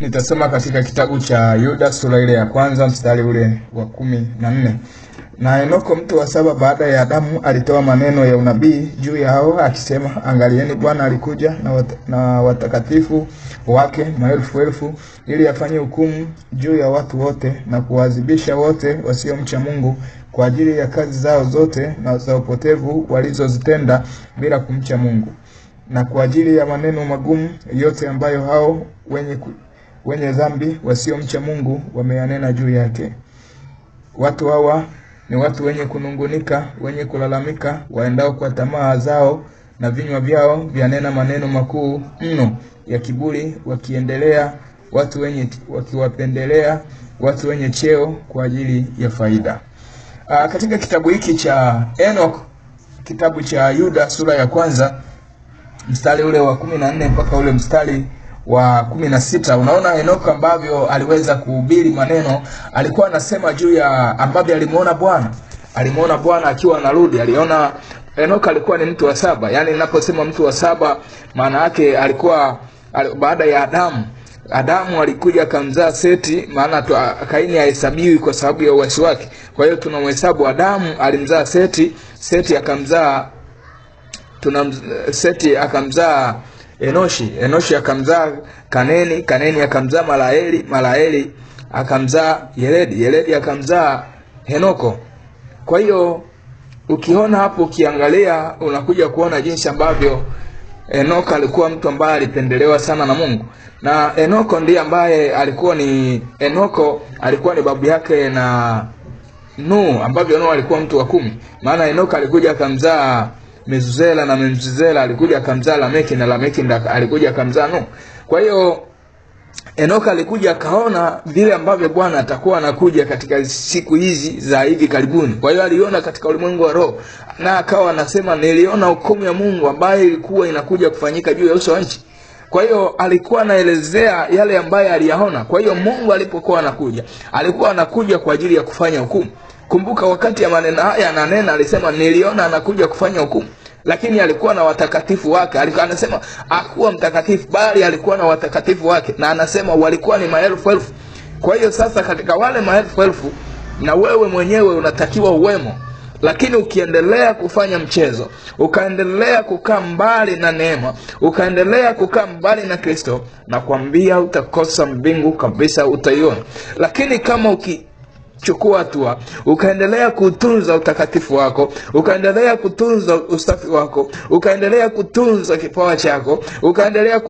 Nitasoma katika kitabu cha Yuda sura ile ya kwanza mstari ule wa 14. Na Enoko mtu wa saba baada ya Adamu alitoa maneno ya unabii juu yao akisema, angalieni Bwana alikuja na watakatifu wake maelfu elfu ili afanye hukumu juu ya watu wote na kuadhibisha wote wasiomcha Mungu kwa ajili ya kazi zao zote na za upotevu walizozitenda bila kumcha Mungu, na kwa ajili ya maneno magumu yote ambayo hao wenye dhambi wasiomcha Mungu wameyanena juu yake. Watu hawa ni watu wenye kunungunika, wenye kulalamika, waendao kwa tamaa zao, na vinywa vyao vyanena maneno makuu mno ya kiburi, wakiwapendelea watu wenye cheo kwa ajili ya faida. Katika kitabu hiki cha Enoch, kitabu cha Yuda sura ya kwanza mstari ule wa 14 mpaka ule mstari wa 16, unaona Enoch ambavyo aliweza kuhubiri maneno. Alikuwa anasema juu ya ambavyo alimuona Bwana akiwa anarudi. Enoch alikuwa ni mtu wa saba. Yaani ninaposema mtu wa saba, maana yake alikuwa baada ya Adamu alikuja akamzaa Seti, maana Kaini hahesabiwi kwa sababu ya uasi wake. Kwa hiyo tunamhesabu Adamu alimzaa Seti akamzaa Enoshi akamzaa Kaneni akamzaa Malaeli akamzaa Yeredi akamzaa Henoko. Kwa hiyo ukiona hapo, ukiangalia unakuja kuona jinsi ambavyo Enoka alikuwa mtu ambaye alipendelewa sana na Mungu. Na Enoko ndiye ambaye Enoko alikuwa ni babu yake na Nuhu, ambavyo Nuhu alikuwa mtu wa 10. Maana Enoka alikuja akamzaa Mezuzela, na Mezuzela alikuja akamzaa Lameki, na Lameki alikuja akamzaa Nuhu. Kwa hiyo Enoka alikuja akaona vile ambavyo Bwana atakuwa anakuja katika siku hizi za hivi karibuni. Kwa hiyo aliona katika ulimwengu wa roho, na akawa anasema, niliona hukumu ya Mungu ambayo ilikuwa inakuja kufanyika juu ya uso wa nchi. Kwa hiyo alikuwa anaelezea yale ambayo aliyaona. Kwa hiyo Mungu alipokuwa anakuja, alikuwa anakuja kwa ajili ya kufanya hukumu. Kumbuka wakati ya maneno haya ananena, alisema niliona anakuja kufanya hukumu. Lakini alikuwa na watakatifu wake. Anasema hakuwa mtakatifu, bali alikuwa na watakatifu wake, na anasema walikuwa ni maelfu elfu. Kwa hiyo sasa katika wale maelfu elfu, na wewe mwenyewe unatakiwa uwemo. Lakini ukiendelea kufanya mchezo, ukaendelea kukaa mbali na neema, ukaendelea kukaa mbali na Kristo, na kuambia utakosa mbingu kabisa, utaiona. Lakini kama chukua hatua, ukaendelea kutunza utakatifu wako, ukaendelea kutunza usafi wako, ukaendelea kutunza kipawa chako, ukaendelea